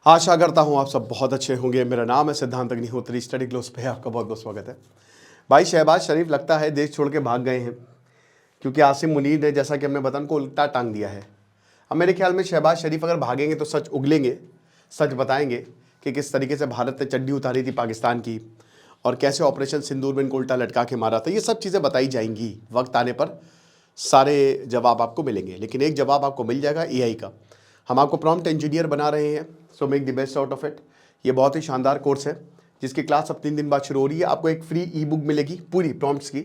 आशा करता हूँ आप सब बहुत अच्छे होंगे। मेरा नाम है सिद्धांत अग्निहोत्री, स्टडी ग्लोस पे आपका बहुत बहुत स्वागत है। भाई शहबाज शरीफ लगता है देश छोड़ के भाग गए हैं, क्योंकि आसिम मुनीर ने, जैसा कि हमने बताया, उनको उल्टा टांग दिया है। अब मेरे ख्याल में शहबाज शरीफ अगर भागेंगे तो सच उगलेंगे, सच बताएंगे कि किस तरीके से भारत ने चड्डी उतारी थी पाकिस्तान की और कैसे ऑपरेशन सिंदूर में इनको उल्टा लटका के मारा था। ये सब चीज़ें बताई जाएंगी, वक्त आने पर सारे जवाब आपको मिलेंगे। लेकिन एक जवाब आपको मिल जाएगा एआई का। हम आपको प्रॉम्प्ट इंजीनियर बना रहे हैं, so make the best out of it. ये बहुत ही शानदार कोर्स है जिसकी क्लास अब 3 दिन बाद शुरू हो रही है। आपको एक फ्री ई बुक मिलेगी पूरी प्रॉम्प्ट्स की।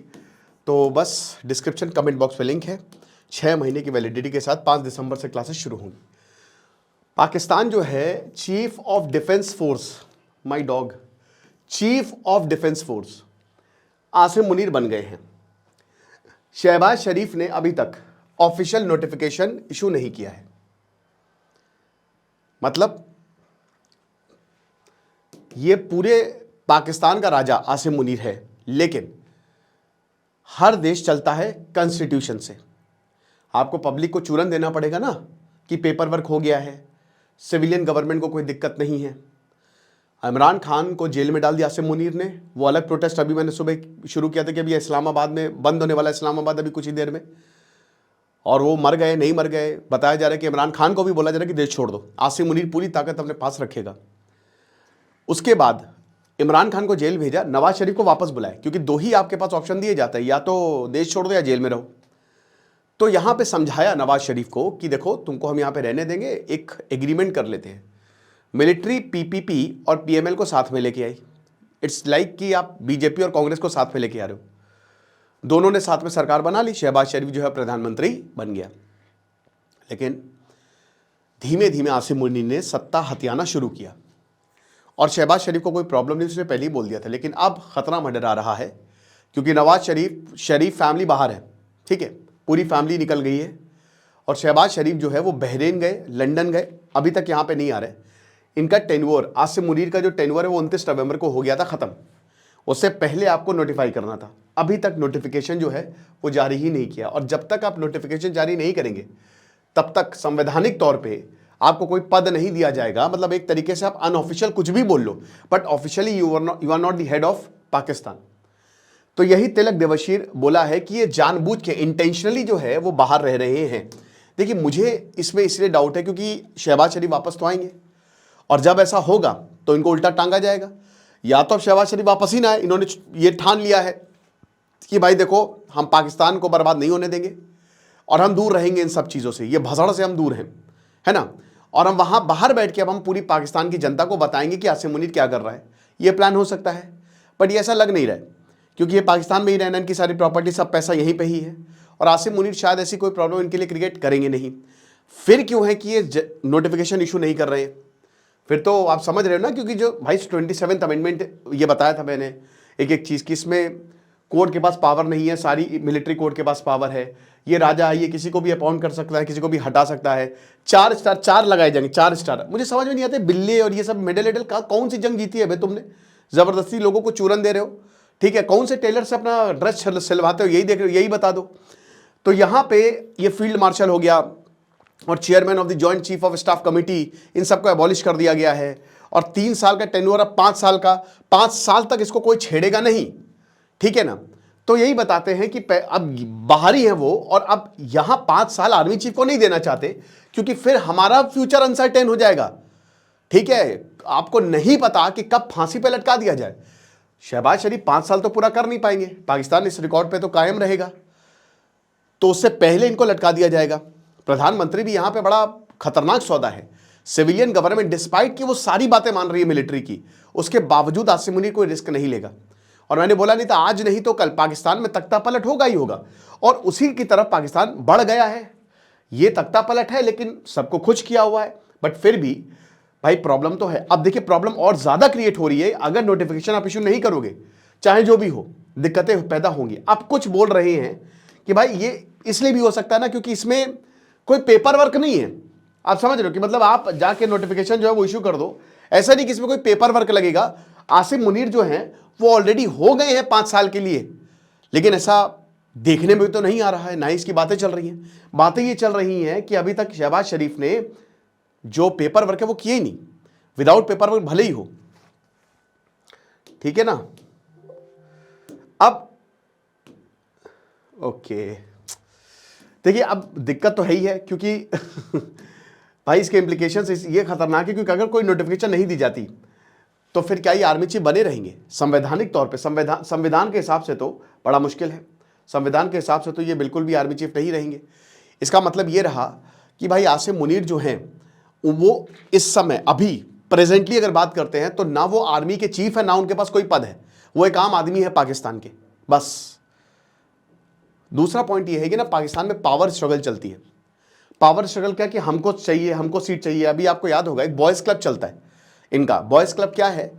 तो बस डिस्क्रिप्शन कमेंट बॉक्स में लिंक है। 6 महीने की वैलिडिटी के साथ 5 दिसंबर से क्लासेस शुरू होंगी। पाकिस्तान जो है, chief of defence force, my dog, chief of defence force Asim Munir बन गए हैं। शहबाज शरीफ ने अभी तक ऑफिशियल नोटिफिकेशन इशू नहीं किया है। मतलब ये पूरे पाकिस्तान का राजा आसिम मुनीर है, लेकिन हर देश चलता है कॉन्स्टिट्यूशन से। आपको पब्लिक को चूरन देना पड़ेगा ना कि पेपर वर्क हो गया है, सिविलियन गवर्नमेंट को कोई दिक्कत नहीं है। इमरान खान को जेल में डाल दिया आसिम मुनीर ने। वो अलग प्रोटेस्ट अभी मैंने सुबह शुरू किया था कि अभी इस्लामाबाद में बंद होने वाला, इस्लामाबाद अभी कुछ ही देर में, और वो मर गए नहीं मर गए। बताया जा रहा है कि इमरान खान को भी बोला जा रहा है कि देश छोड़ दो। आसिम मुनीर पूरी ताकत अपने पास रखेगा। उसके बाद इमरान खान को जेल भेजा, नवाज शरीफ को वापस बुलाए, क्योंकि दो ही आपके पास ऑप्शन दिए जाते हैं, या तो देश छोड़ दो या जेल में रहो। तो यहां पे समझाया नवाज शरीफ को कि देखो, तुमको हम यहां पे रहने देंगे, एक एग्रीमेंट कर लेते हैं। मिलिट्री पीपीपी और पीएमएल को साथ में लेके आई। इट्स लाइक कि आप बीजेपी और कांग्रेस को साथ में लेके आ रहे हो। दोनों ने साथ में सरकार बना ली। शहबाज शरीफ जो है प्रधानमंत्री बन गया। लेकिन धीमे धीमे आसिम मुनीर ने सत्ता हथियाना शुरू किया, और शहबाज शरीफ को कोई प्रॉब्लम नहीं, उसने पहले ही बोल दिया था। लेकिन अब खतरा मंडरा रहा है, क्योंकि नवाज शरीफ फैमिली बाहर है, ठीक है, पूरी फैमिली निकल गई है। और शहबाज शरीफ जो है वो बहरीन गए, लंदन गए, अभी तक यहाँ पे नहीं आ रहे। इनका टेन्योर, आसिम मुनीर का जो टेन्योर है वो 29 नवंबर को हो गया था ख़त्म। उससे पहले आपको नोटिफाई करना था। अभी तक नोटिफिकेशन जो है वो जारी ही नहीं किया। और जब तक आप नोटिफिकेशन जारी नहीं करेंगे, तब तक संवैधानिक तौर पे आपको कोई पद नहीं दिया जाएगा। मतलब एक तरीके से आप अनऑफिशियल कुछ भी बोल लो, but officially you are not the head of Pakistan. तो यही तिलक देवशीर बोला है कि ये जानबूझ के इंटेंशनली जो है वो बाहर रह रहे हैं। देखिए, मुझे इसमें इसलिए डाउट है क्योंकि शहबाज शरीफ वापस तो आएंगे, और जब ऐसा होगा तो इनको उल्टा टांगा जाएगा। या तो अब शहबाज शरीफ वापस ही ना आए। इन्होंने ये ठान लिया है कि भाई देखो, हम पाकिस्तान को बर्बाद नहीं होने देंगे और हम दूर रहेंगे इन सब चीज़ों से, ये भसड़ से हम दूर हैं, है ना। और हम वहाँ बाहर बैठ के अब हम पूरी पाकिस्तान की जनता को बताएंगे कि आसिम मुनीर क्या कर रहा है। ये प्लान हो सकता है, बट ये ऐसा लग नहीं रहा है, क्योंकि ये पाकिस्तान में ही रहना, इनकी सारी प्रॉपर्टी, सब पैसा यहीं पर ही है। और आसिम मुनीर शायद ऐसी कोई प्रॉब्लम इनके लिए क्रिएट करेंगे नहीं। फिर क्यों है कि ये नोटिफिकेशन इशू नहीं कर रहे हैं? फिर तो आप समझ रहे हो ना, क्योंकि जो भाई 27th अमेंडमेंट, ये बताया था मैंने एक एक चीज़ की, इसमें कोर्ट के पास पावर नहीं है, सारी मिलिट्री कोर्ट के पास पावर है। ये राजा है, ये किसी को भी अपॉइंट कर सकता है, किसी को भी हटा सकता है। 4 स्टार 4 लगाए जाएंगे, 4 स्टार। मुझे समझ में नहीं आते, बिल्ले और ये सब मेडल वेडल का कौन सी जंग जीती है भाई तुमने? ज़बरदस्ती लोगों को चूरन दे रहे हो, ठीक है। कौन से टेलर से अपना ड्रेस सिलवाते हो, यही देख रहे हो, यही बता दो। तो यहाँ पे ये फील्ड मार्शल हो गया और chairman of the joint chief of staff committee, इन सबको एबॉलिश कर दिया गया है। और 3 साल का टेन्योर अब 5 साल का, 5 साल तक इसको कोई छेड़ेगा नहीं, ठीक है ना। तो यही बताते हैं कि अब बाहरी है वो, और अब यहां 5 साल आर्मी चीफ को नहीं देना चाहते, क्योंकि फिर हमारा फ्यूचर अनसर्टेन हो जाएगा, ठीक है। आपको नहीं पता कि कब फांसी पे लटका दिया जाए। शहबाज शरीफ 5 साल तो पूरा कर नहीं पाएंगे, पाकिस्तान इस रिकॉर्ड पे तो कायम रहेगा, तो उससे पहले इनको लटका दिया जाएगा। प्रधानमंत्री भी यहां पे बड़ा खतरनाक सौदा है। सिविलियन गवर्नमेंट, डिस्पाइट कि वो सारी बातें मान रही है मिलिट्री की, उसके बावजूद आसिम मुनीर कोई रिस्क नहीं लेगा। और मैंने बोला नहीं था, आज नहीं तो कल पाकिस्तान में तख्ता पलट होगा ही होगा, और उसी की तरफ पाकिस्तान बढ़ गया है। ये तख्ता पलट है, लेकिन सबको खुश किया हुआ है, बट फिर भी भाई प्रॉब्लम तो है। अब देखिए, प्रॉब्लम और ज्यादा क्रिएट हो रही है। अगर नोटिफिकेशन आप इशू नहीं करोगे, चाहे जो भी हो, दिक्कतें पैदा होंगी। आप कुछ बोल रहे हैं कि भाई ये इसलिए भी हो सकता है ना, क्योंकि इसमें कोई पेपर वर्क नहीं है। आप समझ रहे हो कि मतलब आप जाके नोटिफिकेशन जो है वो इशू कर दो, ऐसा नहीं कि इसमें कोई पेपर वर्क लगेगा। आसिम मुनीर जो हैं वो ऑलरेडी हो गए हैं 5 साल के लिए, लेकिन ऐसा देखने में तो नहीं आ रहा है। ना इसकी बातें चल रही हैं। बातें ये चल रही हैं कि अभी तक शहबाज शरीफ ने जो पेपर वर्क है वो किए ही नहीं। विदाउट पेपर वर्क भले ही हो, ठीक है ना। अब ओके, देखिए अब दिक्कत तो है ही है, क्योंकि भाई इसके इम्प्लीकेशंस ये खतरनाक है, क्योंकि अगर कोई नोटिफिकेशन नहीं दी जाती तो फिर क्या ये आर्मी चीफ बने रहेंगे? संवैधानिक तौर पे, संविधान के हिसाब से तो बड़ा मुश्किल है, संविधान के हिसाब से तो ये बिल्कुल भी आर्मी चीफ नहीं रहेंगे। इसका मतलब ये रहा कि भाई आसिम मुनीर जो हैं वो इस समय अभी प्रेजेंटली अगर बात करते हैं तो ना वो आर्मी के चीफ है, ना उनके पास कोई पद है, वो एक आम आदमी है पाकिस्तान के, बस। दूसरा पॉइंट ये है कि ना पाकिस्तान में पावर स्ट्रगल चलती है। पावर स्ट्रगल क्या कि हमको चाहिए, हमको सीट चाहिए। अभी आपको याद होगा एक बॉयज़ क्लब चलता है इनका। बॉयज़ क्लब क्या है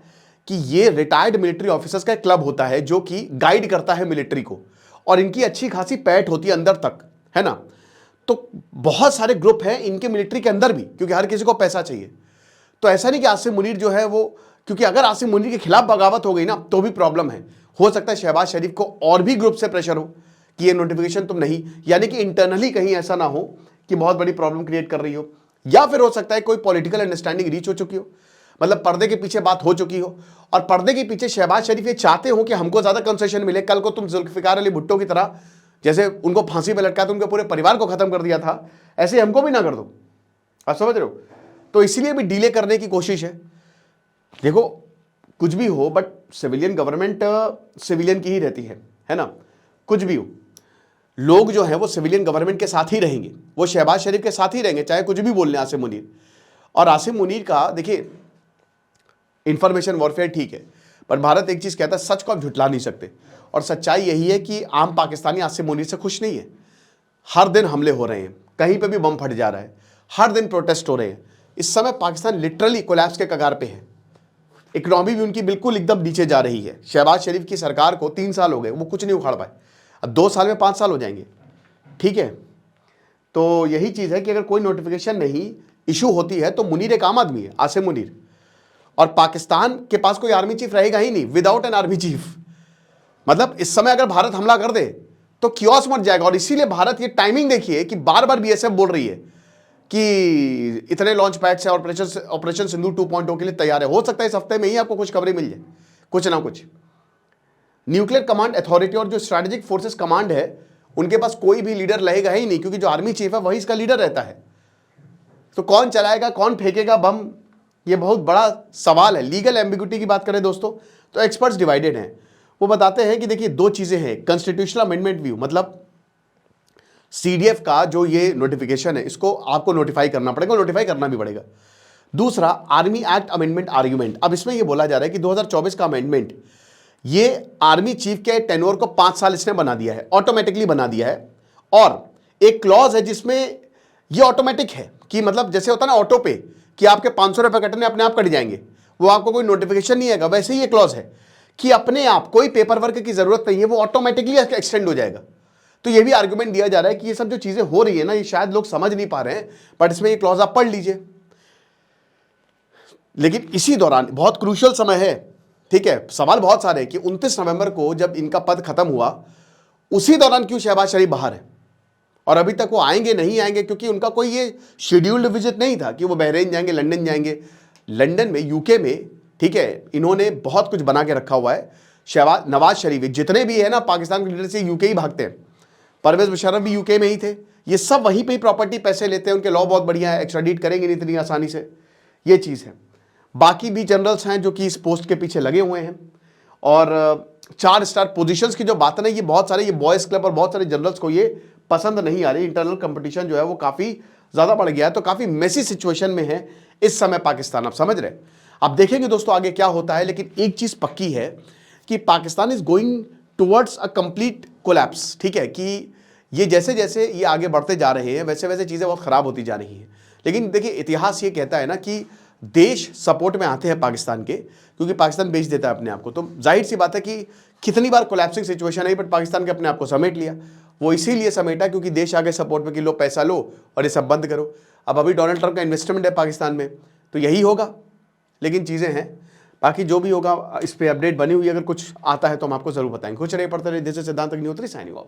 कि ये रिटायर्ड मिलिट्री ऑफिसर्स का एक क्लब होता है जो कि गाइड करता है मिलिट्री को, और इनकी अच्छी खासी पैठ होती है अंदर तक, है ना। तो बहुत सारे ग्रुप हैं इनके मिलिट्री के अंदर भी, क्योंकि हर किसी को पैसा चाहिए। तो ऐसा नहीं कि आसिम मुनीर जो है वो, क्योंकि अगर आसिम मुनीर के खिलाफ बगावत हो गई ना तो भी प्रॉब्लम है। हो सकता है शहबाज शरीफ को और भी ग्रुप से प्रेशर हो कि ये नोटिफिकेशन तुम नहीं, यानी कि इंटरनली कहीं ऐसा ना हो कि बहुत बड़ी प्रॉब्लम क्रिएट कर रही हो, या फिर हो सकता है कोई पॉलिटिकल अंडरस्टैंडिंग रीच हो चुकी हो, मतलब पर्दे के पीछे बात हो चुकी हो, और पर्दे के पीछे शहबाज शरीफ ये चाहते हो कि हमको ज्यादा कंसेशन मिले। कल को तुम जुल्फिकार अली भुट्टो की तरह, जैसे उनको फांसी पे लटका तो उनके पूरे परिवार को खत्म कर दिया था, ऐसे हमको भी ना कर दो। आप समझ रहे हो? तो इसीलिए भी डिले करने की कोशिश है। देखो कुछ भी हो, बट सिविलियन गवर्नमेंट सिविलियन की ही रहती है ना। कुछ भी हो, लोग जो हैं वो सिविलियन गवर्नमेंट के साथ ही रहेंगे, वो शहबाज शरीफ के साथ ही रहेंगे, चाहे कुछ भी बोल लें आसिम मुनीर। और आसिम मुनीर का देखिए इंफॉर्मेशन वॉरफेयर ठीक है, पर भारत एक चीज कहता है, सच को आप झुटला नहीं सकते, और सच्चाई यही है कि आम पाकिस्तानी आसिम मुनीर से खुश नहीं है। हर दिन हमले हो रहे हैं, कहीं पे भी बम फट जा रहा है, हर दिन प्रोटेस्ट हो रहे हैं। इस समय पाकिस्तान लिटरली कोलैप्स के कगार पे है। इकोनॉमी भी उनकी बिल्कुल एकदम नीचे जा रही है। शहबाज शरीफ की सरकार को 3 साल हो गए, वो कुछ नहीं उखाड़ पाए, अब 2 साल में 5 साल हो जाएंगे, ठीक है। तो यही चीज़ है कि अगर कोई नोटिफिकेशन नहीं इशू होती है तो मुनीर एक आम आदमी है, आसिम मुनीर, और पाकिस्तान के पास कोई आर्मी चीफ रहेगा ही नहीं विदाउट एन आर्मी चीफ। मतलब इस समय अगर भारत हमला कर दे तो कियोस मच जाएगा। और इसीलिए भारत ये टाइमिंग देखिए कि बार बार बीएसएफ बोल रही है कि इतने लॉन्च पैड से ऑपरेशन सिंदूर 2.0 के लिए तैयार है। हो सकता है इस हफ्ते में ही आपको कुछ खबरें मिल जाए, कुछ ना कुछ। न्यूक्लियर कमांड अथॉरिटी और जो स्ट्रैटेजिक फोर्सेस कमांड है उनके पास कोई भी लीडर रहेगा ही नहीं, क्योंकि जो आर्मी चीफ है वही इसका लीडर रहता है। तो कौन चलाएगा, कौन फेंकेगा बम, ये बहुत बड़ा सवाल है। लीगल एम्बिग्यूटी की बात करें दोस्तों तो एक्सपर्ट्स डिवाइडेड हैं। वो बताते हैं कि देखिए 2 चीजें हैं, कॉन्स्टिट्यूशनल अमेंडमेंट व्यू, मतलब सीडीएफ का जो ये नोटिफिकेशन है इसको आपको नोटिफाई करना पड़ेगा, नोटिफाई करना भी पड़ेगा। दूसरा आर्मी एक्ट अमेंडमेंट आर्ग्यूमेंट। अब इसमें ये बोला जा रहा है कि 2024 का अमेंडमेंट ये आर्मी चीफ के टेन्योर को 5 साल इसने बना दिया है, ऑटोमेटिकली बना दिया है। और एक क्लॉज है जिसमें ये ऑटोमेटिक है कि मतलब जैसे होता है ना ऑटो पे कि आपके 500 रुपए कटने अपने आप कट जाएंगे, वो आपको कोई नोटिफिकेशन नहीं आएगा, वैसे ही ये क्लॉज है कि अपने आप कोई पेपर वर्क की जरूरत नहीं है, वो ऑटोमेटिकली एक्सटेंड हो जाएगा। तो ये भी आर्गुमेंट दिया जा रहा है कि ये सब जो चीजें हो रही है ना, ये शायद लोग समझ नहीं पा रहे हैं, बट इसमें ये क्लॉज आप पढ़ लीजिए। लेकिन इसी दौरान बहुत क्रूशियल समय है, ठीक है। सवाल बहुत सारे हैं कि 29 नवंबर को जब इनका पद खत्म हुआ उसी दौरान क्यों शहबाज शरीफ बाहर है, और अभी तक वो आएंगे नहीं आएंगे, क्योंकि उनका कोई ये शेड्यूल्ड विजिट नहीं था कि वो बहरीन जाएंगे, लंदन जाएंगे। लंदन में, यूके में, ठीक है, इन्होंने बहुत कुछ बना के रखा हुआ है। नवाज शरीफ जितने भी है ना पाकिस्तान के लीडर से यूके ही भागते हैं, परवेज मुशर्रफ भी यूके में ही थे, ये सब वहीं पे ही प्रॉपर्टी पैसे लेते हैं, उनके लॉ बहुत बढ़िया है, एक्स्ट्राडिट करेंगे नहीं इतनी आसानी से, ये चीज़ है। बाकी भी जनरल्स हैं जो कि इस पोस्ट के पीछे लगे हुए हैं। और 4 स्टार पोजीशंस की जो बात है ना, ये बहुत सारे, ये बॉयज़ क्लब और बहुत सारे जनरल्स को ये पसंद नहीं आ रही। इंटरनल कंपटीशन जो है वो काफ़ी ज़्यादा बढ़ गया है, तो काफ़ी मेसी सिचुएशन में है इस समय पाकिस्तान, आप समझ रहे हैं। अब देखेंगे दोस्तों आगे क्या होता है, लेकिन एक चीज़ पक्की है कि Pakistan is going towards a complete collapse, ठीक है, कि ये जैसे जैसे ये आगे बढ़ते जा रहे हैं वैसे वैसे चीज़ें बहुत ख़राब होती जा रही हैं। लेकिन देखिए इतिहास ये कहता है ना कि देश सपोर्ट में आते हैं पाकिस्तान के, क्योंकि पाकिस्तान बेच देता है अपने आप को। तो जाहिर सी बात है कि कितनी बार कोलैप्सिंग सिचुएशन आई, बट पाकिस्तान के अपने आप को समेट लिया। वो इसीलिए समेटा क्योंकि देश आगे सपोर्ट में कि लो पैसा लो और ये सब बंद करो। अब अभी डोनाल्ड ट्रंप का इन्वेस्टमेंट है पाकिस्तान में, तो यही होगा। लेकिन चीज़ें हैं, बाकी जो भी होगा इस पर अपडेट बनी हुई, अगर कुछ आता है तो हम आपको जरूर बताएंगे। कुछ रहे पड़ते रहे, दिस इज सिद्धांत अग्निहोत्री साइनिंग ऑफ।